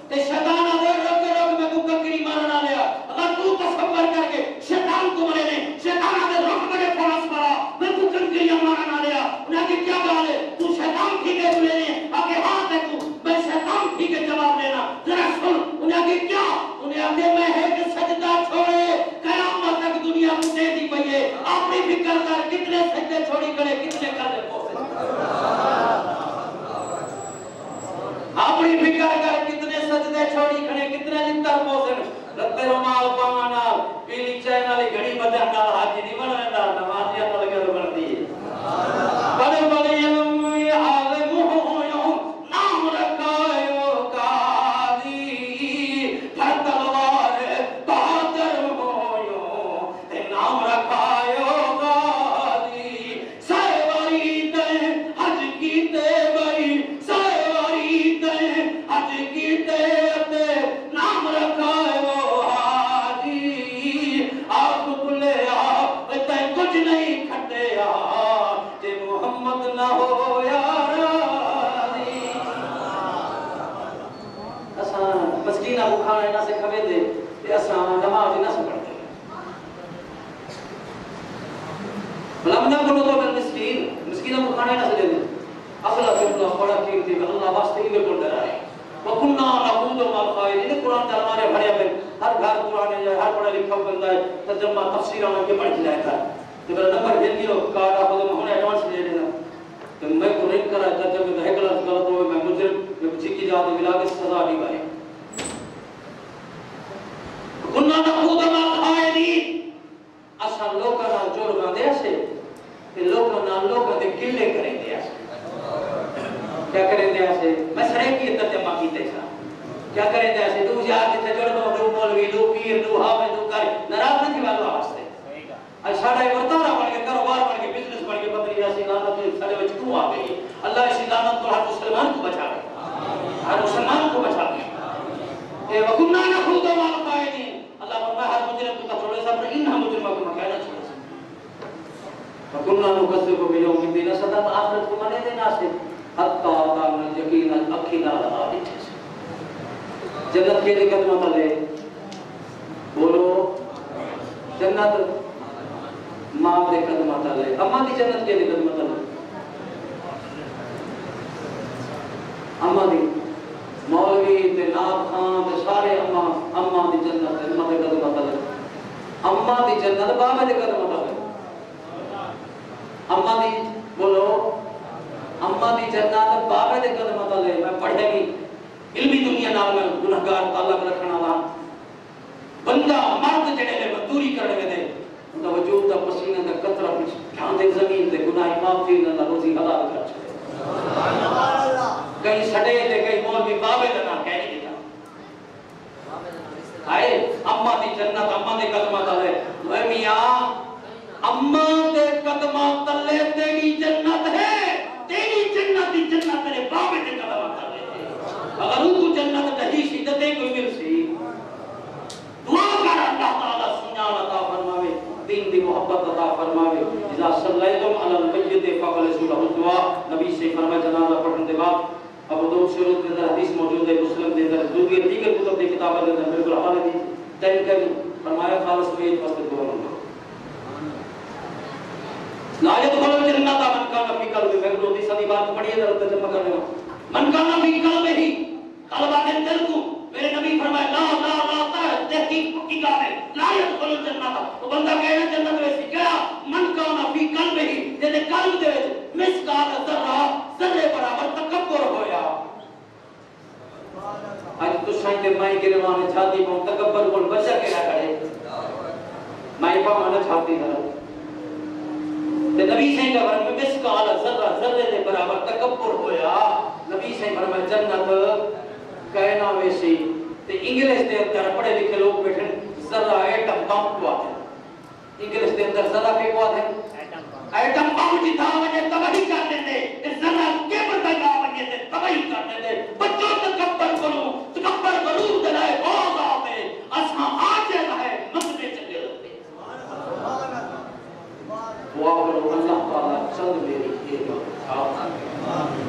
تے شیطان آدھے روک میں کو کنکری مارنا لیا. اگر تو تصور کر کے شیطان کو مرے دے شیطان آدھے روک مجھے فرس مارا میں کو کنکری مارنا لیا. انہیں کہ کیا کہا لے تو شیطان ٹھیک ہے تلے نے آگے ہاتھ ہے تو میں شیطان ٹھیک ہے جواب دینا ذرا سن. انہیں کہ کیا؟ انہیں کہ میں ہے کہ سجدہ چھوڑے قیامت تک دنیا کو دے دی پئی ہے. اپنی فکر کر کتنے سجدے چھوڑی کرے کتنے کر دے پہنچے. اپنی فکر کر کتنے سجدے چھوڑی کھڑے کتنے لتر پہنچے. رتے رومال پاواں نال پیلی چائے نال گھڑی بدھن نال حاجی نہیں بن رہندا نمازیاں نال گل بنتی ہے. بڑے بڑے علم عالم ہو نام رکھایو قاضی ہر تلوار بہادر ہو تے نام رکھایو قاضی. سائے تے حج کیتے بھائی سائے تے حج کیتے تے نام رکھایو حاجی. آپ بلے آپ تے کچھ نہیں کھٹیا تے محمد نہ ہو یار راضی. اساں مسکینہ کو کھانا نہ سے کھوے دے تے اساں نماز نہ سے پڑھتے. بلامنا بولو تو مسکین مسکینہ کو کھانا نہ سے دے دے. اصلا کہ اللہ بڑا قیمتی ہے اللہ واسطے ہی میں بول رہا ہے. وَكُنَّا نَخُوضُ مَعَ الْخَائِضِينَ. قرآن کا ہمارے بھرے پہ ہر گھر قرآن ہے ہر پڑھا لکھا بندہ ہے ترجمہ تفسیر آنے کے پڑھ جاتا ہے. تو میرا نمبر بھیج دیو کارڈ آپ کو ہمیں ایڈوانس دے دینا. تو میں کو رنگ کرا ترجمہ میں دہے غلط ہوئے میں مجرم میں کچھ کی جاتے ملا کے سزا نہیں پائے. كُنَّا نَخُوضُ مَعَ الْخَائِضِينَ. اسا لوکاں نال جڑ گاندے سے تے لوکاں نال لوکاں دے گلے کریں دے سے. کیا کریں دے سے میں سرے کی ترجمہ کیتے تھا کیا کریں دے سے تو یار تے جڑ دو مولوی دو پیر دو حافظ دو کر ناراض نہیں والو واسطے. اج ساڈا ورتارا بن کے کاروبار بن کے بزنس بن کے بدلی اسی لعنت سارے وچ تو آ گئی. اللہ اسی لعنت کو ہر مسلمان کو بچا لے ہر مسلمان کو بچا لے. اے وکنا نخوض مع القائدین. اللہ فرمایا ہر مجرم کو چھوڑے سب انہا مجرمہ کو کہنا چھوڑے. وکنا نکذب بیوم الدین. صدا آخرت کو منے دینا سے حتی آتانا الیقین الاخینا لہا بیٹھے سے. جنت کے لئے قدمہ تلے بولو جنت ماں دے قدمہ تلے. اماں دی جنت کے لئے قدمہ تلے اماں دی مولوی تے ناب خان تے سارے اماں دی جنت اماں دے قدمہ تلے. اماں دی جنت بابے دے قدمہ تلے. اماں دی بولو اماں دی جنت بابے دے قدمہ تلے. میں پڑھے گی علمی دنیا نال میں گنہگار تعلق رکھنا وا بندہ مرد جڑے لے مزدوری کرنے دے ان دا وجود دا پسینہ دا قطرہ وچ دھیان دے زمین تے گناہ معافی نال روزی حلال کر چھڑے. سبحان اللہ. کئی سڑے تے کئی مولوی بابے دا نام کہہ نہیں دیتا. آئے اماں دی جنت اماں دے قدمہ تلے. اے میاں اماں دے قدمہ دین دی محبت عطا فرماوے اذا صلیتم علی المیت فخلصوا له الدعاء نبی سے فرمایا جنازہ پڑھنے کے بعد ابو داؤد شروع کے اندر حدیث موجود ہے مسلم کے اندر دیگر کتب کی کتابوں کے اندر بالکل حوالے دی تین کر فرمایا خالص میت واسطے دعا کرو لا يدخل الجنة من كان في قلبه میں حدیث کی بات پڑھی ہے ترجمہ کرنے میں من كان في قلبه قلب کے دل کو میرے نبی فرمایا لا تحقیق کی بات ہے لا يدخل الجنة تو بندہ کہنا جنت میں سے کیا من كان في قلبه جے قلب دے مسقال ذرہ برابر تکبر ہویا آج تو شاید مائی کے روانے چھاتی پاؤں تکبر کو بچا کے نہ کرے مائی پاؤں نہ چھاتی نہ تے نبی سے کہا میں مسقال ذرہ دے برابر تکبر ہویا نبی سے فرمایا جنت کہنا ویسی تے انگلش دے اندر پڑھے لکھے لوگ بیٹھے ذرہ ایٹم بم کو آتے انگلش دے اندر ذرہ کے کو آتے ایٹم بم جتا وجہ تباہی کر دیتے ذرہ کے بندہ کا وجہ سے تباہی کر دیتے بچوں تکبر کرو دلائے بہت آتے اسماء آجے رہے مسئلے چلے رہتے دعا کرو اللہ تعالیٰ چند میری یہ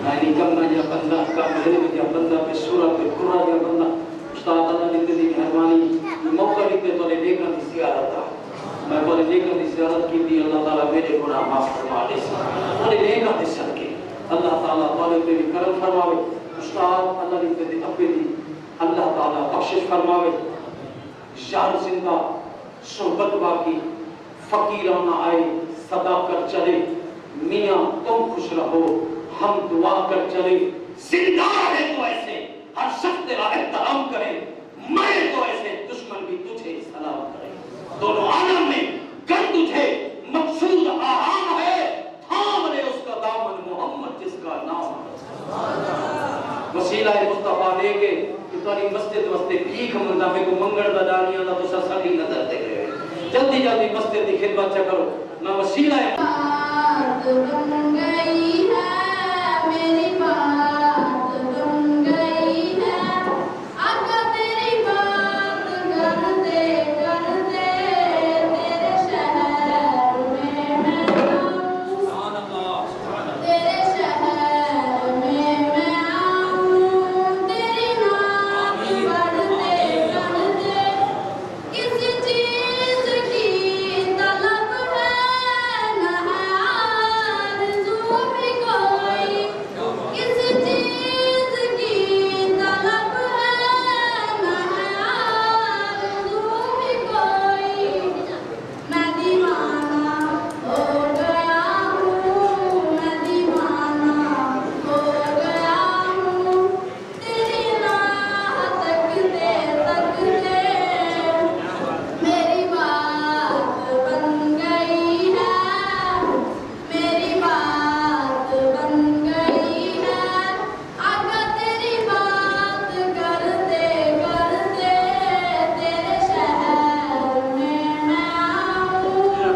یعنی کم نہ جا بندہ کم محرم جا بندہ پہ سورہ پہ قرآن جا بندہ استاد اللہ نے دی مہربانی موقع لیتے تو نے دیکھنا دی زیارت میں بولے دیکھنا دی زیارت کی تھی اللہ تعالیٰ میرے گناہ معاف فرما دے بولے دیکھنا دی صدقے اللہ تعالیٰ تعالیٰ پہ بھی کرم فرماوے استاد اللہ نے دی اپنے دی اللہ تعالیٰ بخشش فرماوے شان زندہ صحبت باقی فقیرانہ آئے صدا کر چلے میاں تم خوش رہو ہم دعا کر چلے زندہ ہے تو ایسے ہر شخص تیرا احترام کرے مرے تو ایسے دشمن بھی تجھے سلام کرے دونوں عالم میں گر تجھے مقصود آہام ہے تھام لے اس کا دامن محمد جس کا نام وسیلہ مصطفیٰ دے کے کہ تاری مسجد وستے بھیک مندہ میں کو منگڑ بدانیاں دا تو سسلی نظر دے گئے جلدی جلدی مسجد کی خدمت چکرو میں وسیلہ ہے بات بن گئی ہے میری بات بن گئی ہے آقا تیری بات کرتے تیرے شہر میں آؤں تیرے شہر میں آؤں تیری نام پڑھتے کسی چیز کی طلب ہے نہ آرزو بھی کوئی کسی چیز کی طلب ہے نہ آرزو بھی کوئی میں دیوانہ ہو گیا ہوں میں دیوانہ ہو گیا ہوں تیری راہ تکتے میری بات بن گئی ہے میری بات بن گئی ہے آقا تیری بات کرتے تیرے شہر میں آؤں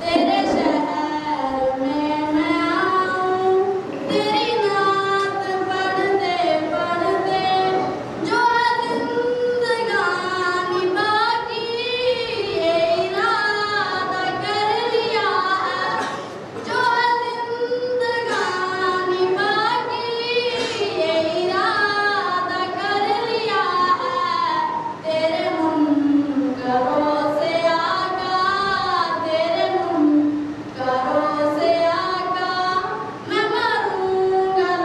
تیرے شہر میں آؤں تیری نعت پڑھتے جو ہے زندگانی باقی یہ ارادہ کر لیا ہے جو ہے زندگانی باقی یہ ارادہ کر لیا ہے تیرے منکروں سے آقا تیرے منکروں سے آقا میں مروں گا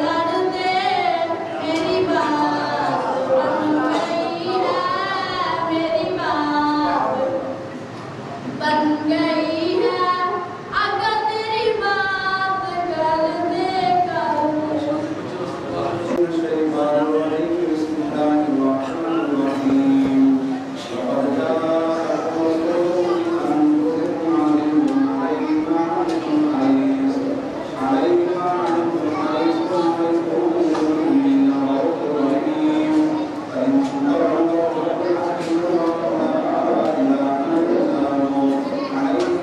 لڑتے میری بات بن گئی ہے میری بات بن گئی ہے آقا تیری بات کرتے Thank you.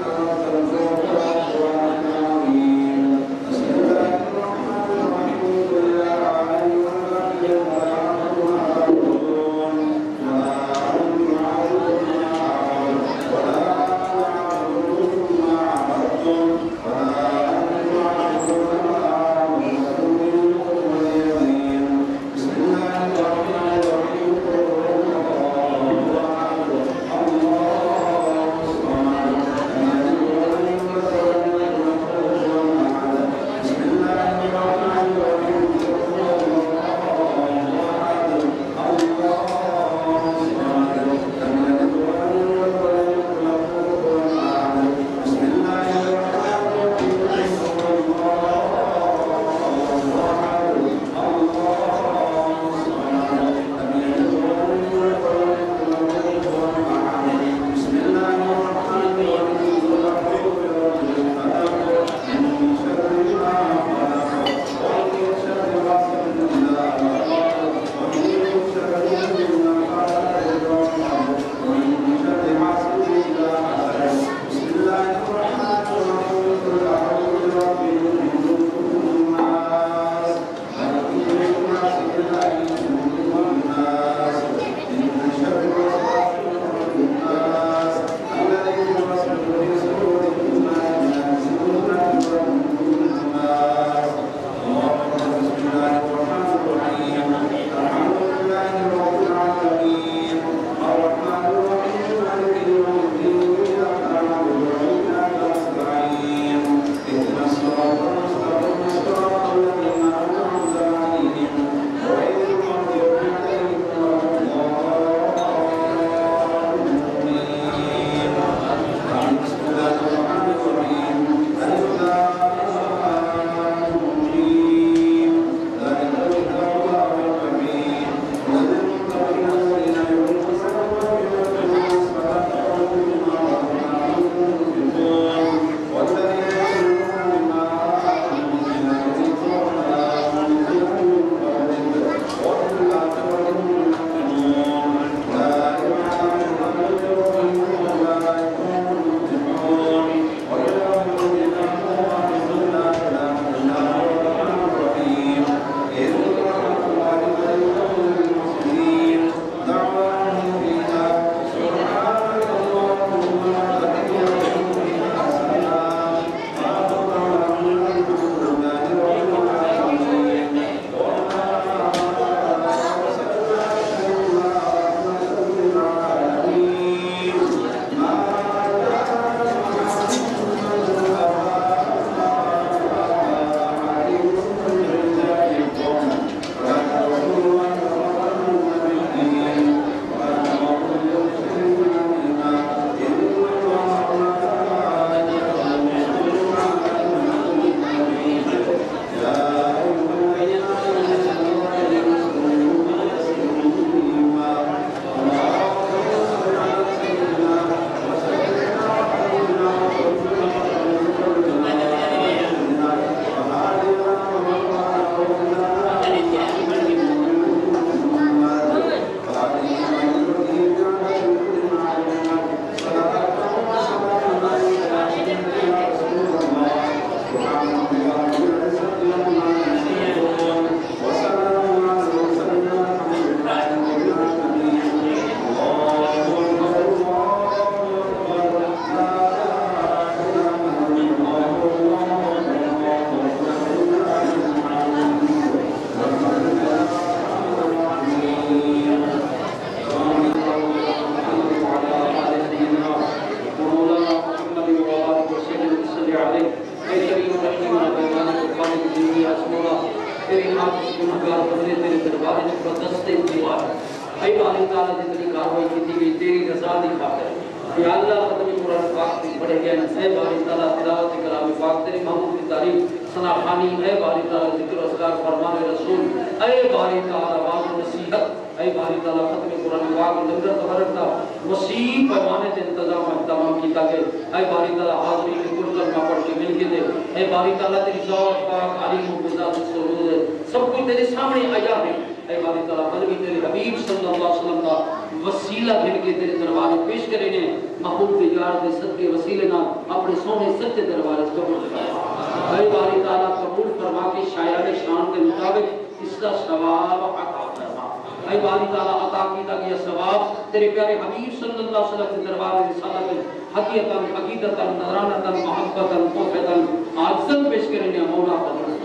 ختم قرآن پاک بھی پڑھے گئے اے باری تعالیٰ تلاوت کلام پاک تیری محبوب کی تعریف ثنا خوانی اے باری تعالیٰ ذکر و اذکار فرمان رسول اے باری تعالیٰ واضح نصیحت اے باری تعالیٰ ختم قرآن پاک لنگر تبرک دا وسیع پیمانے سے انتظام اہتمام کی تاکہ اے باری تعالیٰ حاضری کے کل کلمہ پڑھ کے مل کے دے اے باری تعالیٰ تیری ذات پاک علیم و بذات سرور ہے سب کچھ تیرے سامنے آیا ہے اے باری تعالیٰ بلکہ تیرے حبیب صلی اللہ علیہ وسلم کا وسیلہ بھیج کے تیرے دربار میں پیش کریں گے محبوب کے یار دے صدقے وسیلے نہ اپنے سونے سچے دربار سے قبول فرما اے باری تعالیٰ قبول فرما کے شایان شان کے مطابق اس کا ثواب عطا فرما اے باری تعالیٰ عطا کیتا گیا ثواب تیرے پیارے حبیب صلی اللہ علیہ وسلم کے دربار میں رسالت میں حقیقتاً حقیقتاً نظرانتاً محبتاً قوتاً عاجزاً پیش کریں گے مولا قبول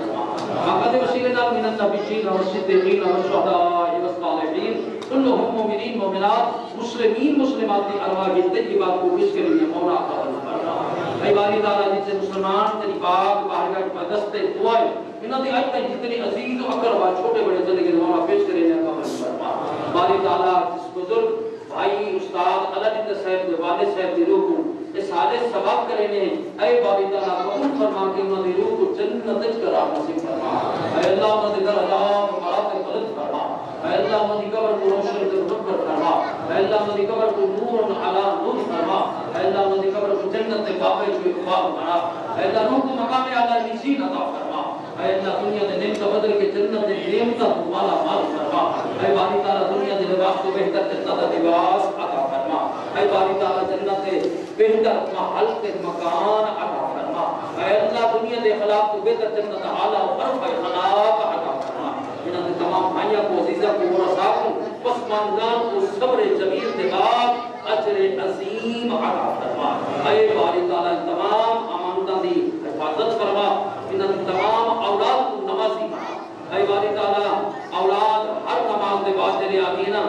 فقد وسیلنا من النبیین والصدیقین والشہداء والصالحین كلهم مومنین مومنات مسلمین مسلمات کی ارواح طیبات کو پیش کریں گے مولا قبول فرما اے باری تعالیٰ جن سے مسلمان تیری پاک بارگاہ پر دستے دعائیں انہوں نے آج تک جتنی عزیز و اقربا چھوٹے بڑے چلے گئے مولا پیش کریں گے قبول فرما باری تعالیٰ جس بزرگ بھائی استاد علامہ صاحب کے والد صاحب کی روح کو اس حالے ثواب کریں گے اے باری تعالیٰ قبول فرما کہ انہوں نے روح کو جنت قرار نصیب فرما اے اللہ انہوں نے درجات و مراتب بلند فرما اے اللہ انہوں نے قبر کو روشن منور فرما اے اللہ انہوں نے قبر کو نور علی نور فرما اے اللہ انہوں نے قبر کو جنت باقی جو اقبال بنا اے اللہ روح کو مقام اعلی نشین عطا فرما اے اللہ دنیا دے نعمت بدل کے جنت دے نعمت مالا مال فرما اے باری تعالیٰ دنیا دے لباس کو بہتر جنت لباس عطا فرما اے باری تعالیٰ جنت دے بہتر محل کے مکان عطا فرما اے اللہ دنیا دے خلاق کو بہتر جنت اعلیٰ و عرف خلاق عطا فرما انہوں نے تمام بھائیوں کو عزیزہ کو ورثاء کو پسماندان کو صبر جمیل دے بعد اجر عظیم عطا فرما اے باری تعالیٰ تمام امانتاں دی حفاظت فرما انہوں نے تمام اولاد کو نمازی بنا اے باری تعالیٰ اولاد ہر نماز دے بعد تیرے آدینہ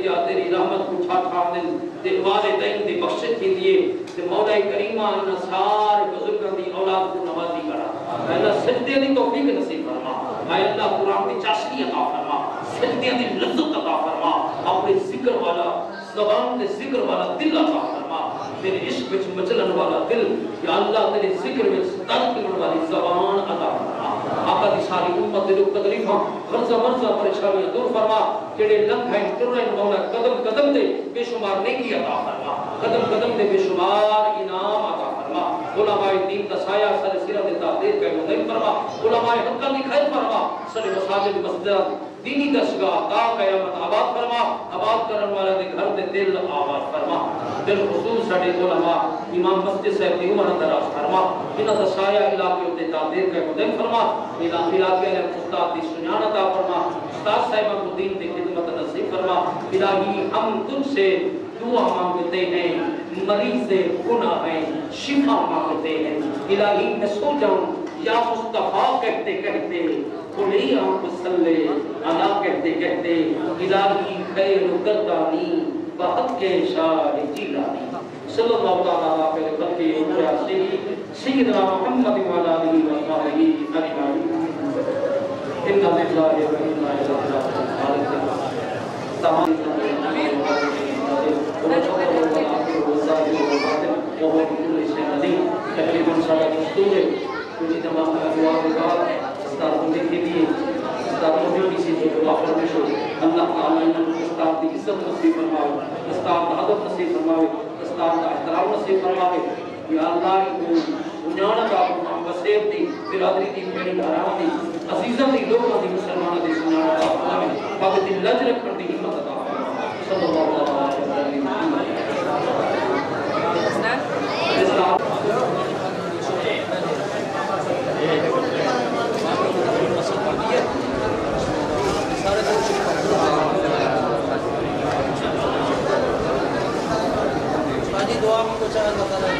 والدیا تیری رحمت کو چھاٹھا دن تے والدین دی بخشت کی دیئے تے مولا کریمہ انہا سارے بزرگاں دی اولاد کو نمازی کرا اے اللہ سجدے دی توفیق نصیب فرما اے اللہ قرآن دی چاشنی عطا فرما سجدے دی لذت عطا فرما اپنے ذکر والا زبان دے ذکر والا دل عطا فرما تیرے عشق وچ مچلن والا دل یا اللہ تیرے ذکر وچ ترکن والی زبان عطا فرما آقا دی ساری امت دے دکھ تکلیفاں غرضہ مرضہ پریشانیاں دور فرما جڑے لنگھائیں ٹرائیں مولا قدم قدم دے بے شمار نیکی عطا فرما قدم قدم دے بے شمار انعام عطا فرما علماء دین کا سایہ سر سیرت تعدیر کا مدعی فرما علماء حقہ کی خیر فرما سر مساجد مسجد دینی دشگاہ تا قیامت آباد فرما آباد کرن والا دے گھر دے دل آباد فرما دل خصوص سڑے علماء امام مسجد صاحب دی عمر دراز فرما انہاں دا سایہ علاقے ہوتے تعدیر کا مدعی فرما علاقے علیہ استاد دی سنیان عطا فرما استاد صاحبہ کو دین دی خدمت نصیب فرما الہی ہم تجھ سے دعا مانگتے ہیں مریض گناہ ہیں شفا مانگتے ہیں الہی میں سو جاؤں یا مصطفیٰ کہتے کہتے قلی آنکھ صلی اللہ کہتے کہتے الہی خیر گردانی بحق کے شاہ جیلانی صلی اللہ علیہ وسلم سیدنا محمد وعلا علیہ وسلم اجمعین ان اللہ تمام تقریباً سارا دستور ہے کچھ تمام دعا بگار استاد بندے کے لیے استاد بندے کسی جو دعا فرمش ہو اللہ تعالیٰ انہوں استاد کی عزت نصیب فرماوے استاد کا عدد نصیب فرماوے استاد کا احترام نصیب فرماوے یا اللہ کو جانا کا وسیب دی برادری دی میری گھران دی عزیزہ دی لوگوں دی مسلمانہ دی سنانا کا فرماوے پاک دل لج رکھن دی ہمت عطا فرماوے صلی اللہ علیہ وسلم دعا میں کچھ آئے بتا رہے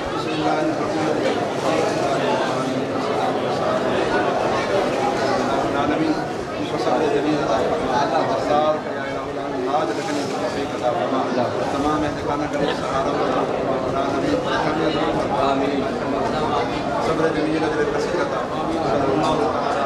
العالمین فصل جمیل عطا فرما وصال کریا الہی حاضر رکھنے کی توفیق عطا فرما تمام احتقانہ کرے سعادت العالمین آمین صبر جمیل عطا فرما صلی اللہ علیہ وسلم